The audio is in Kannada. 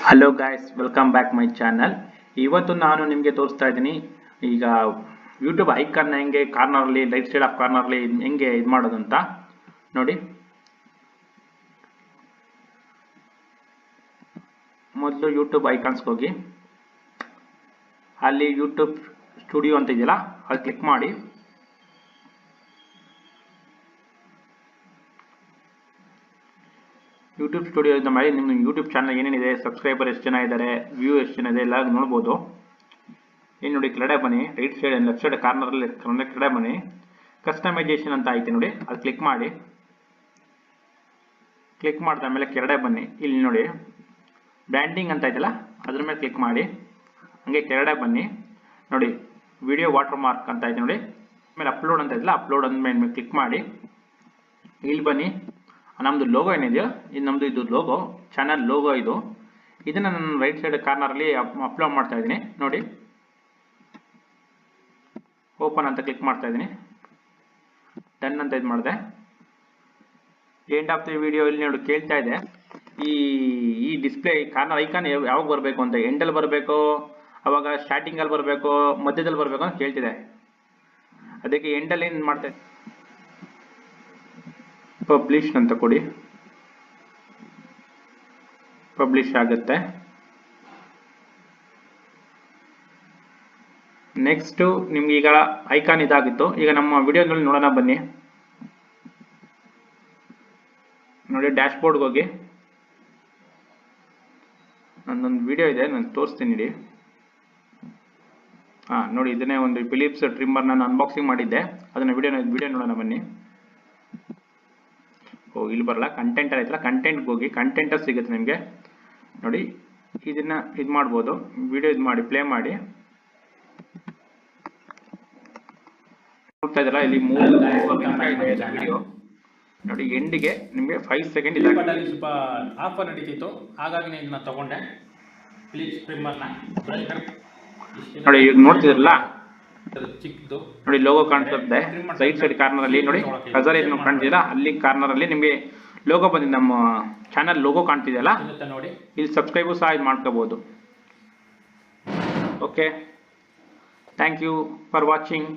Hello guys, welcome back my channel. ಇವತ್ತು ನಾನು ನಿಮಗೆ ತೋರಿಸ್ತಾ ಇದ್ದೀನಿ ಈಗ ಯೂಟ್ಯೂಬ್ ಐಕಾನ್ನ ಹೆಂಗೆ ಕಾರ್ನರ್ಲಿ ರೈಟ್ ಸೈಡ್ ಆಫ್ ಕಾರ್ನರ್ಲಿ ಹೆಂಗೆ ಇದು ಮಾಡೋದು ಅಂತ ನೋಡಿ. ಮೊದಲು ಯೂಟ್ಯೂಬ್ ಐಕಾನ್ಸ್ಗೆ ಹೋಗಿ ಅಲ್ಲಿ ಯೂಟ್ಯೂಬ್ ಸ್ಟುಡಿಯೋ ಅಂತ ಇದೆಯಲ್ಲ ಅಲ್ಲಿ ಕ್ಲಿಕ್ ಮಾಡಿ. ಯೂಟ್ಯೂಬ್ ಸ್ಟುಡಿಯೋ ಇಂದ ಮಾಡಿ ನಿಮ್ಮ ಯೂಟ್ಯೂಬ್ ಚಾನಲ್ ಏನೇನಿದೆ, ಸಬ್ಸ್ಕ್ರೈಬರ್ ಎಷ್ಟು ಜನ ಇದ್ದಾರೆ, ವ್ಯೂ ಎಷ್ಟು ಜನ ಇದೆ ಎಲ್ಲ ನೋಡ್ಬೋದು. ಏನು ನೋಡಿ, ಕೆಳಗಡೆ ಬನ್ನಿ, ರೈಟ್ ಸೈಡ್ ಲೆಫ್ಟ್ ಸೈಡ್ ಕಾರ್ನರಲ್ಲಿ ಕೆಳಗಡೆ ಬನ್ನಿ, ಕಸ್ಟಮೈಸೇಷನ್ ಅಂತ ಐತೆ ನೋಡಿ, ಅದು ಕ್ಲಿಕ್ ಮಾಡಿ. ಕ್ಲಿಕ್ ಮಾಡಿದ ಮೇಲೆ ಕೆಳಗಡೆ ಬನ್ನಿ, ಇಲ್ಲಿ ನೋಡಿ ಬ್ರ್ಯಾಂಡಿಂಗ್ ಅಂತ ಇದೆಯಲ್ಲ ಅದ್ರ ಮೇಲೆ ಕ್ಲಿಕ್ ಮಾಡಿ. ಹಂಗೆ ಕೆಳಗಡೆ ಬನ್ನಿ, ನೋಡಿ ವಿಡಿಯೋ ವಾಟರ್ ಮಾರ್ಕ್ ಅಂತ ಐತೆ ನೋಡಿ, ಆಮೇಲೆ ಅಪ್ಲೋಡ್ ಅಂತ ಇದೆಯಲ್ಲ ಅಪ್ಲೋಡ್ ಅಂದ್ಮೇಲೆ ಕ್ಲಿಕ್ ಮಾಡಿ. ಇಲ್ಲಿ ಬನ್ನಿ, ನಮ್ಮದು ಲೋಗೋ ಏನಿದೆಯೋ ಇದು ನಮ್ಮದು, ಇದು ಲೋಗೋ ಚಾನಲ್ ಲೋಗೋ ಇದು. ಇದನ್ನು ನಾನು ರೈಟ್ ಸೈಡ್ ಕಾರ್ನರಲ್ಲಿ ಅಪ್ಲೋಡ್ ಮಾಡ್ತಾ ಇದ್ದೀನಿ ನೋಡಿ. ಓಪನ್ ಅಂತ ಕ್ಲಿಕ್ ಮಾಡ್ತಾ ಇದ್ದೀನಿ, ಡನ್ ಅಂತ ಇದು ಮಾಡಿದೆ. ಎಂಡ್ ಆಫ್ ದಿ ವಿಡಿಯೋ ಇಲ್ಲಿ ನೋಡಿ ಕೇಳ್ತಾ ಇದೆ, ಈ ಡಿಸ್ಪ್ಲೇ ಕಾರ್ನರ್ ಐಕಾನ್ ಯಾವಾಗ ಬರಬೇಕು ಅಂತ, ಎಂಡಲ್ಲಿ ಬರಬೇಕು, ಅವಾಗ ಸ್ಟಾರ್ಟಿಂಗಲ್ಲಿ ಬರಬೇಕು, ಮಧ್ಯದಲ್ಲಿ ಬರಬೇಕು ಅಂತ ಕೇಳ್ತಿದೆ. ಅದಕ್ಕೆ ಎಂಡಲ್ಲಿ ಏನು ಮಾಡ್ತಾ ಇದ್ದೀನಿ, ಪಬ್ಲಿಷ್ ಅಂತ ಕೊಡಿ, ಪಬ್ಲಿಷ್ ಆಗುತ್ತೆ. ನೆಕ್ಸ್ಟ್ ನಿಮ್ಗೆ ಈಗ ಐಕಾನ್ ಇದಾಗಿತ್ತು. ಈಗ ನಮ್ಮ ವಿಡಿಯೋದಲ್ಲಿ ನೋಡೋಣ ಬನ್ನಿ. ನೋಡಿ ಡ್ಯಾಶ್ ಬೋರ್ಡ್ಗೆ ಹೋಗಿ, ನನ್ನೊಂದು ವಿಡಿಯೋ ಇದೆ ನಾನು ತೋರಿಸ್ತೀನಿ ನೋಡಿ. ನೋಡಿ ಇದನ್ನೇ ಒಂದು ಫಿಲಿಪ್ಸ್ ಟ್ರಿಮ್ಮರ್ ನಾನು ಅನ್ಬಾಕ್ಸಿಂಗ್ ಮಾಡಿದ್ದೆ, ಅದನ್ನ ವಿಡಿಯೋ ನೋಡೋಣ ಬನ್ನಿ. ಇಲ್ಲಿ ಬರಲ್ಲ, ಕಂಟೆಂಟ್ ಆಯ್ತಲ್ಲ, ಕಂಟೆಂಟ್ಗೆ ಹೋಗಿ ಕಂಟೆಂಟ್ ಸಿಗುತ್ತೆ ನಿಮಗೆ ನೋಡಿ. ಇದನ್ನ ಇದು ಮಾಡ್ಬೋದು, ವಿಡಿಯೋ ಇದು ಮಾಡಿ ಪ್ಲೇ ಮಾಡಿ. ನೋಡ್ತಾ ಇದ್ದಲ್ಲ ಇಲ್ಲಿ ವಿಡಿಯೋ ನೋಡಿ, ಎಂಡಿಗೆ ನಿಮಗೆ 5 ಸೆಕೆಂಡ್ ಇದೆ. ಸ್ವಲ್ಪ ಆಫರ್ ನಡೀತಿತ್ತು, ಹಾಗಾಗಿ ನಾನು ಇದನ್ನ ತಗೊಂಡೆ, ಫಿಲಿಪ್ಸ್ ಟ್ರಿಮ್ಮರ್ನ. ನೋಡಿ ಈಗ ನೋಡ್ತಿದ್ರಲ್ಲ, ಚಿಕ್ಕದು ನೋಡಿ ಲೋಗೋ ಕಾಣಿಸುತ್ತೆ ರೈಟ್ ಸೈಡ್ ಕಾರ್ನರ್ ಅಲ್ಲಿ. ನೋಡಿ ಕಜರ್ ಏನು ಕಾಣ್ತಿದ್ದೀರಾ, ಅಲ್ಲಿ ಕಾರ್ನರ್ ಅಲ್ಲಿ ನಿಮಗೆ ಲೋಗೋ ಬಂದಿದೆ, ನಮ್ಮ ಚಾನಲ್ ಲೋಗೋ ಕಾಣ್ತಿದೆಯಲ್ಲ ನೋಡಿ. ಇಲ್ಲಿ ಸಬ್ಸ್ಕ್ರೈಬ್ ಸಹ ಇದು ಮಾಡ್ಕೋಬಹುದು. Okay, thank you for watching.